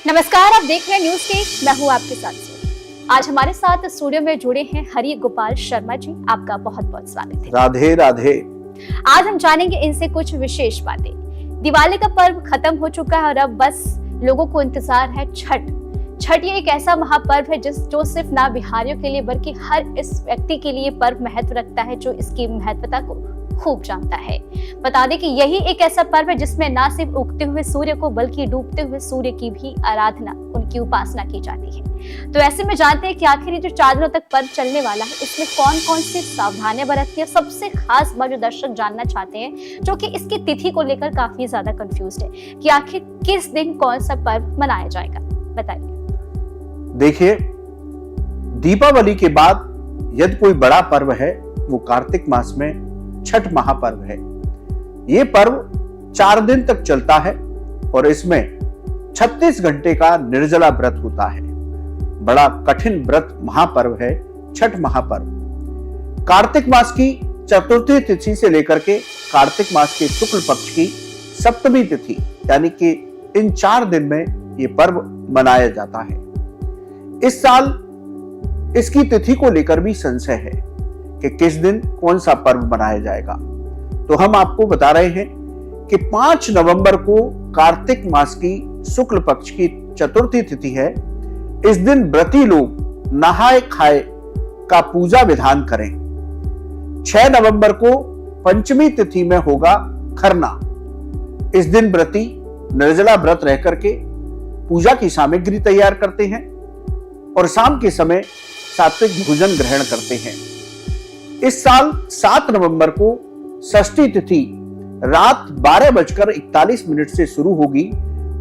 नमस्कार, आप देख रहे हैं न्यूज के। मैं हूं आपके साथ सोनी। आज हमारे साथ स्टूडियो में जुड़े हैं हरि गोपाल शर्मा जी। आपका बहुत बहुत स्वागत है। राधे राधे। आज हम जानेंगे इनसे कुछ विशेष बातें। दिवाली का पर्व खत्म हो चुका है और अब बस लोगों को इंतजार है छठ। छठ ये एक ऐसा महापर्व है जो सिर्फ ना बिहारियों के लिए बल्कि हर इस व्यक्ति के लिए पर्व महत्व रखता है जो इसकी महत्वता को खूब जानता है। बता दें कि यही एक ऐसा पर्व है जिसमें ना सिर्फ उगते हुए सूर्य को बल्कि डूबते हुए सूर्य की भी आराधना, उनकी उपासना की जाती है। तो ऐसे में जानते हैं कि आखिर जो 4 दिनों तक पर्व चलने वाला है, इसमें कौन कौन सी सावधानियां बरतती है। सबसे खास बात जो दर्शक जानना चाहते हैं, जो कि इसकी तिथि को लेकर काफी ज्यादा कंफ्यूज है कि आखिर किस दिन कौन सा पर्व मनाया जाएगा, बताइए। देखिए, दीपावली के बाद यदि कोई बड़ा पर्व है वो कार्तिक मास में छठ महापर्व है। ये पर्व 4 दिन तक चलता है और इसमें 36 घंटे का निर्जला व्रत होता है। बड़ा कठिन व्रत महापर्व है छठ महापर्व। कार्तिक मास की चतुर्थी तिथि से लेकर के कार्तिक मास के शुक्ल पक्ष की सप्तमी तिथि यानी कि इन 4 दिन में ये पर्व मनाया जाता है। इस साल इसकी तिथि को लेकर भी संशय है कि किस दिन कौन सा पर्व मनाया जाएगा। तो हम आपको बता रहे हैं कि 5 नवंबर को कार्तिक मास की शुक्ल पक्ष की चतुर्थी तिथि है। इस दिन व्रती लोग नहाए खाए का पूजा विधान करें। 6 नवंबर को पंचमी तिथि में होगा खरना। इस दिन व्रती निर्जला व्रत रह करके पूजा की सामग्री तैयार करते हैं और शाम के समय सात्विक भोजन ग्रहण करते हैं। इस साल 7 नवंबर को षष्ठी तिथि रात 12:41 से शुरू होगी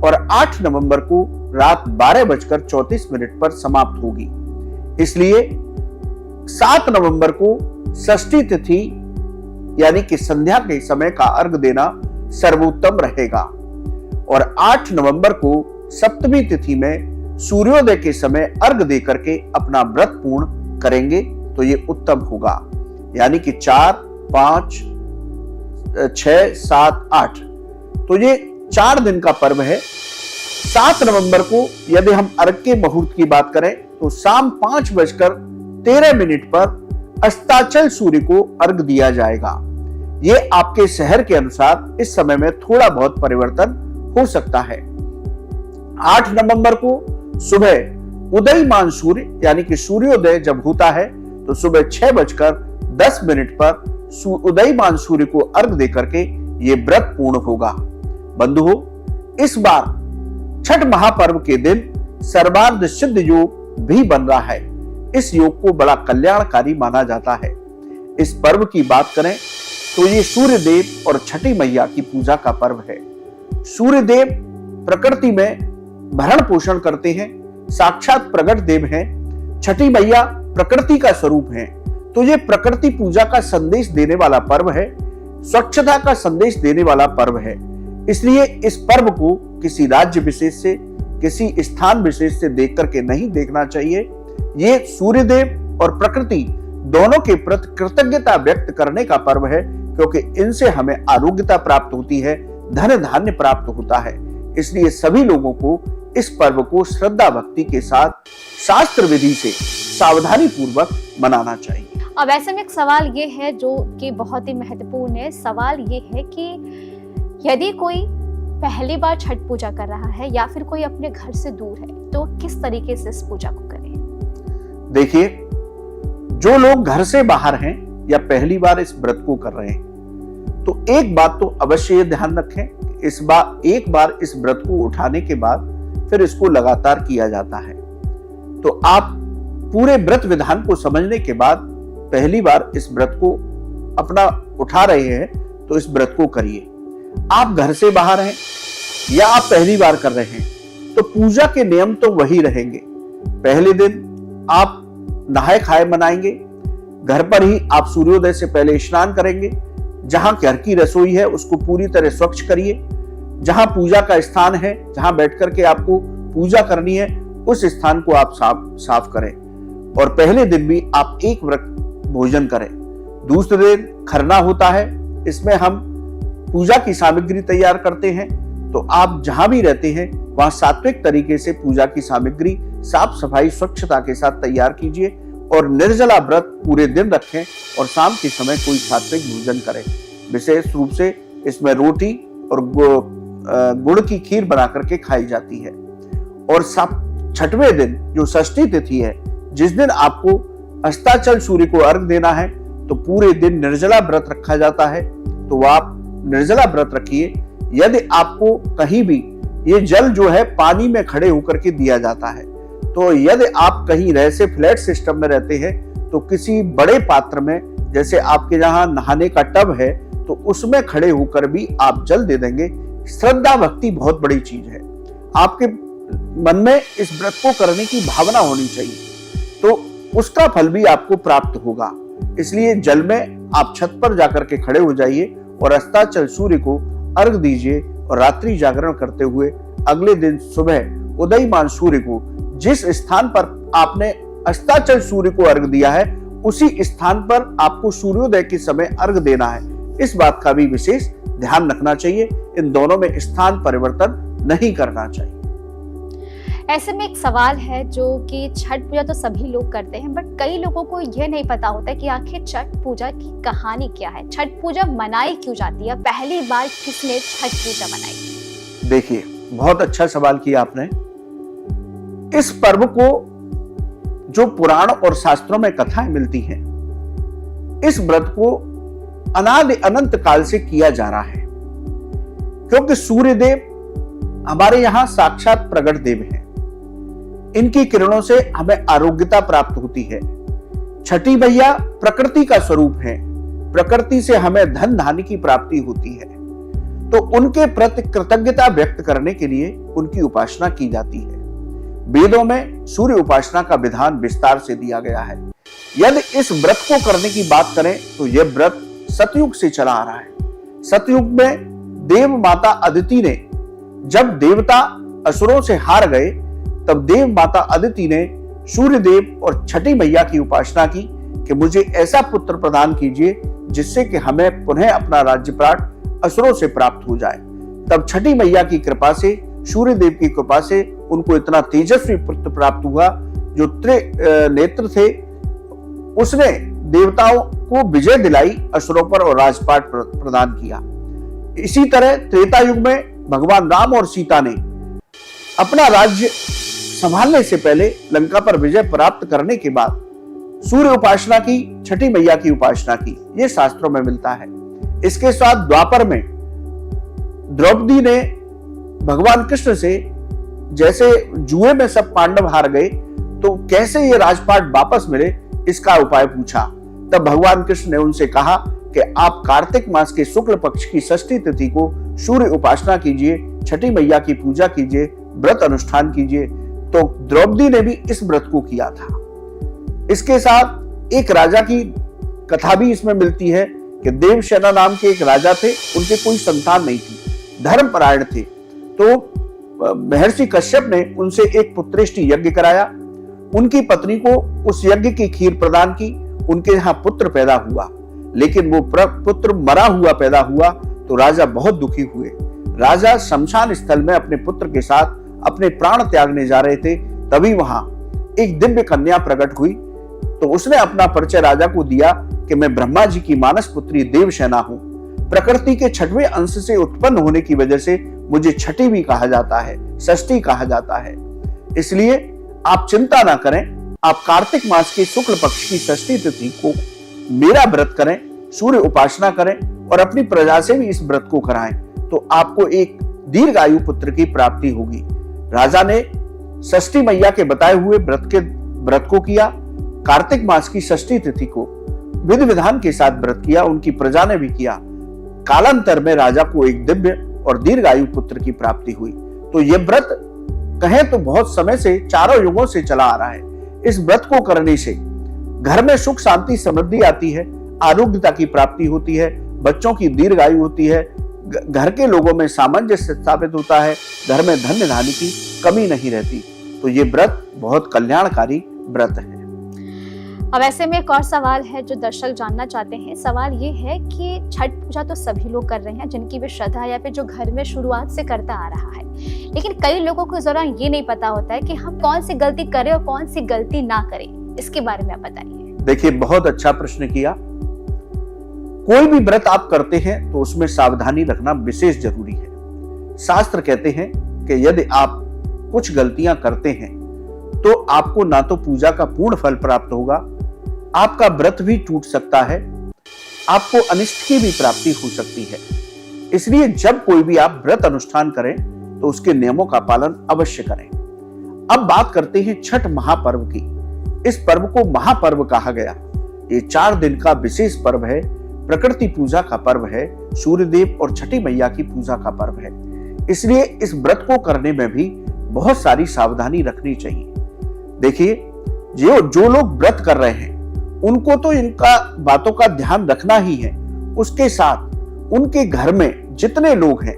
और 8 नवंबर को रात 12:34 पर समाप्त होगी। इसलिए 7 नवंबर को षष्ठी तिथि यानी कि संध्या के समय का अर्घ देना सर्वोत्तम रहेगा और 8 नवंबर को सप्तमी तिथि में सूर्योदय के समय अर्घ देकर के अपना व्रत पूर्ण करेंगे तो ये उत्तम होगा। यानी कि 4, 5, 6, 7, 8 तो ये 4 दिन का पर्व है। 7 नवंबर को यदि हम अर्घ के मुहूर्त की बात करें तो शाम 5:13 पर अस्ताचल सूर्य को अर्घ दिया जाएगा। ये आपके शहर के अनुसार इस समय में थोड़ा बहुत परिवर्तन हो सकता है। 8 नवंबर को सुबह उदयमान सूर्य यानी कि सूर्योदय जब होता है तो सुबह 6:10 पर उदयमान सूर्य को अर्घ देकर के ये व्रत पूर्ण होगा। बंधुओं, इस बार छठ महापर्व के दिन सर्वार्थ सिद्ध योग भी बन रहा है। इस योग को बड़ा कल्याणकारी माना जाता है। इस पर्व की बात करें तो ये सूर्य देव और छठी मैया की पूजा का पर्व है। सूर्य देव प्रकृति में भरण पोषण करते हैं, साक्षात प्रकट देव हैं। छठी मैया प्रकृति का स्वरूप है। तो ये प्रकृति पूजा का संदेश देने वाला पर्व है, स्वच्छता का संदेश देने वाला पर्व है। इसलिए इस पर्व को किसी राज्य विशेष से, किसी स्थान विशेष से देख करके नहीं देखना चाहिए। ये सूर्यदेव और प्रकृति दोनों के प्रति कृतज्ञता व्यक्त करने का पर्व है, क्योंकि इनसे हमें आरोग्यता प्राप्त होती है, धन धान्य प्राप्त होता है। इसलिए सभी लोगों को इस पर्व को श्रद्धा भक्ति के साथ शास्त्र विधि से सावधानी पूर्वक मनाना चाहिए। अब ऐसे में एक सवाल ये है जो कि बहुत ही महत्वपूर्ण है। सवाल ये है कि यदि कोई पहली बार छठ पूजा कर रहा है या फिर कोई अपने घर से दूर है तो किस तरीके से इस पूजा को करें? देखिए, जो लोग घर से बाहर हैं या पहली बार इस व्रत को कर रहे हैं तो एक बात तो अवश्य ध्यान रखें, एक बार इस व्रत को उठाने के बाद फिर इसको लगातार किया जाता है। तो आप पूरे व्रत विधान को समझने के बाद पहली बार इस व्रत को अपना उठा रहे हैं तो इस व्रत को करिए। आप घर से बाहर हैं या आप पहली बार कर रहे हैं तो पूजा के नियम तो वही रहेंगे। पहले दिन आप नहाए खाए मनाएंगे। घर पर ही आप सूर्योदय से पहले स्नान करेंगे। जहां घर की रसोई है उसको पूरी तरह स्वच्छ करिए। जहां पूजा का स्थान है, जहां बैठ करके आपको पूजा करनी है, उस स्थान को आप साफ करें। और पहले दिन भी आप एक वक्त भोजन करें। दूसरे दिन खरना होता है, इसमें हम पूजा की सामग्री तैयार करते हैं। तो आप जहां भी रहते हैं वहां सात्विक तरीके से पूजा की सामग्री साफ सफाई स्वच्छता के साथ तैयार कीजिए और निर्जला व्रत पूरे दिन रखें और शाम के समय कोई सात्विक भोजन करें। विशेष रूप से इसमें रोटी और गुड़ की खीर बना करके खाई जाती है। और 6वें दिन जो षष्ठी तिथि है, जिस दिन आपको अस्ताचल सूर्य को अर्घ देना है, तो पूरे दिन निर्जला व्रत रखा जाता है। तो आप निर्जला व्रत रखिए। यदि आपको कहीं भी ये जल जो है पानी में खड़े होकर के दिया जाता है, तो यदि आप कहीं ऐसे फ्लैट सिस्टम में रहते हैं तो किसी बड़े पात्र में, जैसे आपके जहां नहाने का टब है, तो उसमें खड़े होकर भी आप जल दे देंगे। श्रद्धा भक्ति बहुत बड़ी चीज है। आपके मन में इस व्रत को करने की भावना होनी चाहिए, तो उसका फल भी आपको प्राप्त होगा। इसलिए जल में आप छत पर जाकर के खड़े हो जाइए और अस्ताचल सूर्य को अर्घ दीजिए और रात्रि जागरण करते हुए अगले दिन सुबह उदयमान सूर्य को जिस स्थान पर आपने अस्ताचल सूर्य को अर्घ दिया है, उसी स्थान पर आपको सूर्योदय के समय अर्घ देना है। इस बात का भी विशेष ध्यान रखना चाहिए। इन दोनों में स्थान परिवर्तन नहीं करना चाहिए। ऐसे में एक सवाल है, जो कि छठ पूजा तो सभी लोग करते हैं, बट कई लोगों को यह नहीं पता होता कि आखिर छठ पूजा की कहानी क्या है, छठ पूजा मनाई क्यों जाती है, पहली बार किसने छठ पूजा मनाई? देखिए, बहुत अच्छा सवाल किया आपने। इस पर्व को जो पुराण और शास्त्रों में कथाएं मिलती हैं, इस व्रत को अनादि अनंत काल से किया जा रहा है, क्योंकि सूर्य देव हमारे यहां साक्षात प्रकट देव हैं। इनकी किरणों से हमें आरोग्यता प्राप्त होती है। छठी मैया प्रकृति का स्वरूप है, प्रकृति से हमें धन धान्य की प्राप्ति होती है। तो उनके प्रति कृतज्ञता व्यक्त करने के लिए उनकी उपासना की जाती है। वेदों में सूर्य उपासना का विधान विस्तार से दिया गया है। यदि इस व्रत को करने की बात करें तो यह व्रत सतयुग से चला आ रहा है। सतयुग में देव माता अदिति ने, जब देवता असुरों से हार गए, तब देव माता अदिति ने सूर्य देव और छठी मैया की उपासना की कि मुझे ऐसा पुत्र प्रदान कीजिए जिससे कि हमें पुनः अपना राज्यपाट असुरों से प्राप्त हो जाए। तब छठी मैया की कृपा से, सूर्य देव की कृपा से उनको इतना तेजस्वी पुत्र प्राप्त हुआ जो त्रिनेत्र थे। उसने देवताओं को विजय दिलाई असुरों पर और राजपाट प्रदान किया। इसी तरह त्रेता युग में भगवान राम और सीता ने अपना राज्य संभालने से पहले लंका पर विजय प्राप्त करने के बाद सूर्य उपासना की, छठी मैया की उपासना की। यह शास्त्रों में मिलता है। इसके साथ द्वापर में द्रौपदी ने भगवान कृष्ण से, जैसे जुए में सब पांडव हार गए तो कैसे ये राजपाट वापस मिले, इसका उपाय पूछा। तब भगवान कृष्ण ने उनसे कहा कि आप कार्तिक मास के शुक्ल पक्ष की षष्ठी तिथि को सूर्य उपासना कीजिए, छठी मैया की पूजा कीजिए, व्रत अनुष्ठान कीजिए। तो द्रौपदी ने भी इस व्रत को किया था। इसके साथ एक राजा की कथा भी इसमें मिलती है कि देवसेना नाम के एक राजा थे, उनके कोई संतान नहीं थी, धर्मपरायण थे। तो महर्षि कश्यप ने उनसे एक पुत्रेष्टि यज्ञ कराया। उनकी पत्नी को उस यज्ञ की खीर प्रदान की। उनके यहाँ पुत्र पैदा हुआ, लेकिन वो पुत्र मरा हुआ पैदा हुआ तो राजा बहुत दुखी हुए। राजा शमशान स्थल में अपने पुत्र के साथ अपने प्राण त्यागने जा रहे थे, तभी वहां एक दिव्य कन्या प्रकट हुई। तो उसने अपना परिचय राजा को दिया कि मैं ब्रह्मा जी की मानस पुत्री देवसेना हूं। प्रकृति के 6वें अंश से उत्पन्न होने की वजह से मुझे छठी भी कहा जाता है, षष्ठी कहा जाता है। इसलिए आप चिंता ना करें, आप कार्तिक मास के शुक्ल पक्ष की षष्ठी तिथि को मेरा व्रत करें, सूर्य उपासना करें और अपनी प्रजा से भी इस व्रत को कराएं, तो आपको एक दीर्घायु पुत्र की प्राप्ति होगी। राजा ने षष्ठी मैया के बताए हुए व्रत को किया। कार्तिक मास की षष्ठी तिथि को विधि विधान के साथ व्रत किया, उनकी प्रजा ने भी किया। कालांतर में राजा को एक दिव्य और दीर्घायु पुत्र की प्राप्ति हुई। तो यह व्रत कहें तो बहुत समय से, चारों युगों से चला आ रहा है। इस व्रत को करने से घर में सुख शांति समृद्धि आती है, आरोग्यता की प्राप्ति होती है, बच्चों की दीर्घायु होती है, घर के लोगों में सामंजस्य स्थापित होता है, घर में धन्य धान्य की कमी नहीं रहती। तो ये व्रत बहुत कल्याणकारी व्रत है। अब ऐसे में एक और सवाल है जो दर्शक जानना चाहते हैं। सवाल ये है कि छठ पूजा तो सभी लोग कर रहे हैं जिनकी भी श्रद्धा या फिर जो घर में शुरुआत से करता आ रहा है, लेकिन कई लोगों को जरा ये नहीं पता होता है कि हम कौन सी गलती करें और कौन सी गलती ना करें। इसके बारे में आप बताइए। देखिए, बहुत अच्छा प्रश्न किया। कोई भी व्रत आप करते हैं तो उसमें सावधानी रखना विशेष जरूरी है। शास्त्र कहते हैं कि यदि आप कुछ गलतियां करते हैं तो आपको ना तो पूजा का पूर्ण फल प्राप्त होगा, आपका व्रत भी टूट सकता है, आपको अनिष्ट की भी प्राप्ति हो सकती है। इसलिए जब कोई भी आप व्रत अनुष्ठान करें तो उसके नियमों का पालन अवश्य करें। अब बात करते हैं छठ महापर्व की। इस पर्व को महापर्व कहा गया। ये 4 दिन का विशेष पर्व है। प्रकृति पूजा का पर्व है, सूर्यदेव और छठी मैया की पूजा का पर्व है। इसलिए इस व्रत को करने में भी बहुत सारी सावधानी रखनी चाहिए। देखिए, जो लोग व्रत कर रहे हैं उनको तो इनका बातों का ध्यान रखना ही है। उसके साथ उनके घर में जितने लोग हैं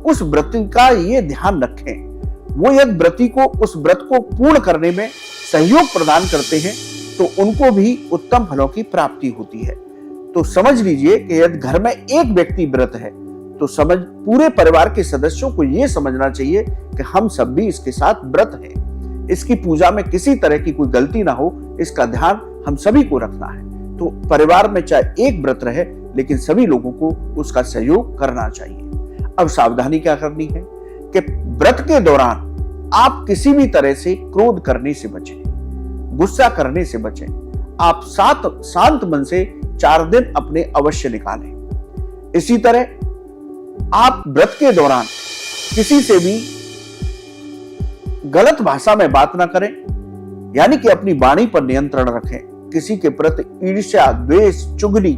उस व्रत का ये ध्यान रखें, वो यदि व्रती को उस व्रत को पूर्ण करने में सहयोग प्रदान करते हैं तो उनको भी उत्तम फलों की प्राप्ति होती है। तो समझ लीजिए कि यदि घर में एक व्यक्ति व्रत है तो पूरे परिवार के सदस्यों को यह समझना चाहिए कि हम सब भी इसके साथ व्रत हैं। इसकी पूजा में किसी तरह की कोई गलती ना हो, इसका ध्यान हम सभी को रखना है। तो परिवार में चाहे एक व्रत रहे लेकिन सभी लोगों को उसका सहयोग करना चाहिए। अब सावधानी क्या करनी है कि व्रत के दौरान आप किसी भी तरह से क्रोध करने से बचें, गुस्सा करने से बचें। आप शांत मन से 4 दिन अपने अवश्य निकालें। इसी तरह आप व्रत के दौरान किसी से भी गलत भाषा में बात ना करें, यानी कि अपनी वाणी पर नियंत्रण रखें। किसी के प्रति ईर्ष्या, द्वेष, चुगली,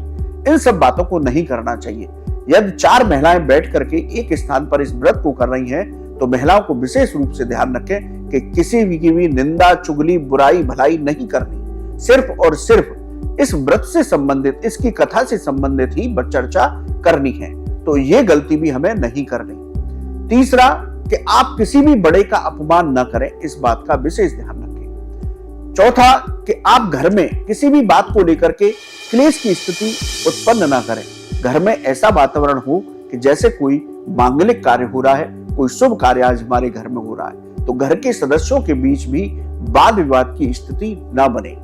इन सब बातों को नहीं करना चाहिए। यदि 4 महिलाएं बैठ करके एक स्थान पर इस व्रत को कर रही हैं तो महिलाओं को विशेष रूप से ध्यान रखें कि किसी भी की भी निंदा, चुगली, बुराई, भलाई नहीं करनी। सिर्फ और सिर्फ इस व्रत से संबंधित, इसकी कथा से संबंधित ही चर्चा करनी है। तो ये गलती भी हमें नहीं करनी। तीसरा, कि आप किसी भी बड़े का अपमान न करें, इस बात का विशेष ध्यान रखें। चौथा, कि आप घर में किसी भी बात को लेकर के क्लेश की स्थिति उत्पन्न न करें। घर में ऐसा वातावरण हो कि जैसे कोई मांगलिक कार्य हो रहा है, कोई शुभ कार्य आज हमारे घर में हो रहा है, तो घर के सदस्यों के बीच भी वाद विवाद की स्थिति न बने।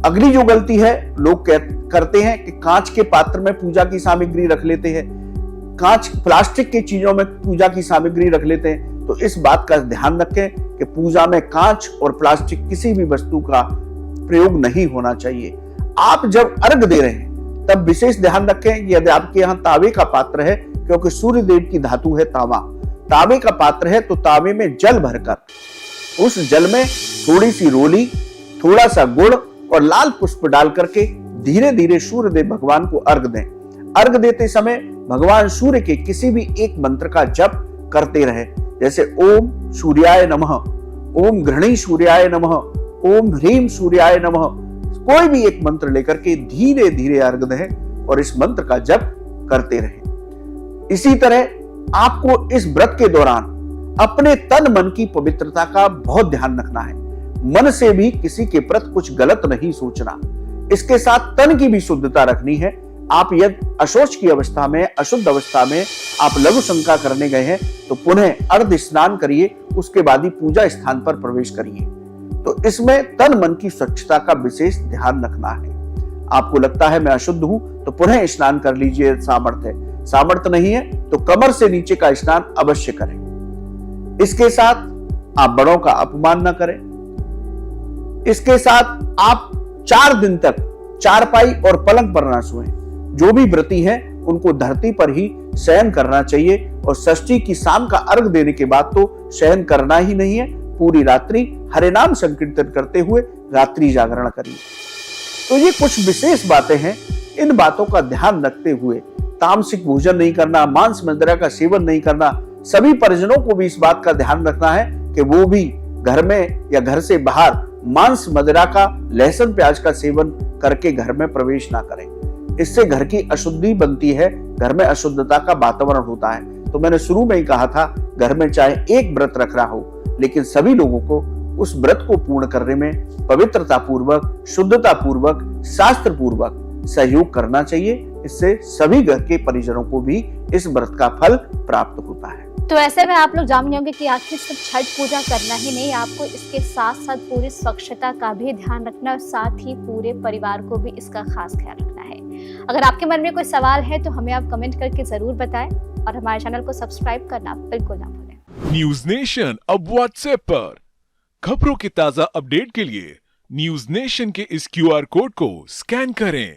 अगली जो गलती है, लोग करते हैं कि कांच के पात्र में पूजा की सामग्री रख लेते हैं, प्लास्टिक की चीजों में पूजा की सामग्री रख लेते हैं। तो इस बात का ध्यान रखें कि पूजा में कांच और प्लास्टिक किसी भी वस्तु का प्रयोग नहीं होना चाहिए। आप जब अर्घ दे रहे हैं तब विशेष ध्यान रखें कि यदि आपके यहाँ तावे का पात्र है, क्योंकि सूर्य देव की धातु है तावा, तावे का पात्र है तो तावे में जल भरकर उस जल में थोड़ी सी रोली, थोड़ा सा गुड़ और लाल पुष्प डाल करके धीरे धीरे सूर्य देव भगवान को अर्घ दें। अर्घ देते समय भगवान सूर्य के किसी भी एक मंत्र का जप करते रहे, जैसे ओम सूर्याय नमः, ओम घृणी सूर्याय नमः, ओम ह्रीम सूर्याय नमः। कोई भी एक मंत्र लेकर के धीरे धीरे अर्घ दें और इस मंत्र का जप करते रहें। इसी तरह आपको इस व्रत के दौरान अपने तन मन की पवित्रता का बहुत ध्यान रखना है। मन से भी किसी के प्रति कुछ गलत नहीं सोचना। इसके साथ तन की भी शुद्धता रखनी है। आप यदि अशौच की अवस्था में, अशुद्ध अवस्था में आप लघु शंका करने गए हैं तो पुनः अर्ध स्नान करिए, उसके बाद ही पूजा स्थान पर प्रवेश करिए। तो इसमें तन मन की स्वच्छता का विशेष ध्यान रखना है। आपको लगता है मैं अशुद्ध हूं तो पुनः स्नान कर लीजिए, सामर्थ्य है। सामर्थ्य नहीं है तो कमर से नीचे का स्नान अवश्य करें। इसके साथ आप बड़ों का अपमान न करें। इसके साथ आप 4 दिन तक चारपाई और पलंग पर ना सोएं। जो भी व्रती हैं उनको धरती पर ही शयन करना चाहिए और षष्ठी की शाम का अर्घ देने के बाद तो शयन करना ही नहीं है। पूरी रात्रि हरे नाम संकीर्तन करते हुए रात्रि जागरण करिए। तो ये कुछ विशेष बातें हैं। इन बातों का ध्यान रखते हुए तामसिक भोजन नहीं करना, मांस मदिरा का सेवन नहीं करना। सभी परिजनों को भी इस बात का ध्यान रखना है कि वो भी घर में या घर से बाहर मांस मदिरा का, लहसुन प्याज का सेवन करके घर में प्रवेश ना करें। इससे घर की अशुद्धि बनती है, घर में अशुद्धता का वातावरण होता है। तो मैंने शुरू में ही कहा था, घर में चाहे एक व्रत रख रहा हो लेकिन सभी लोगों को उस व्रत को पूर्ण करने में पवित्रता पूर्वक, शुद्धता पूर्वक, शास्त्र पूर्वक सहयोग करना चाहिए। इससे सभी घर के परिजनों को भी इस व्रत का फल प्राप्त होता है। तो ऐसे में आप लोग जान होंगे कि आखिर सिर्फ छठ पूजा करना ही नहीं, आपको इसके साथ साथ पूरी स्वच्छता का भी ध्यान रखना और साथ ही पूरे परिवार को भी इसका खास ख्याल रखना है। अगर आपके मन में कोई सवाल है तो हमें आप कमेंट करके जरूर बताएं और हमारे चैनल को सब्सक्राइब करना बिल्कुल ना भूलें। न्यूज नेशन अब व्हाट्सएप पर खबरों के ताजा अपडेट के लिए न्यूज नेशन के इस QR कोड को स्कैन करें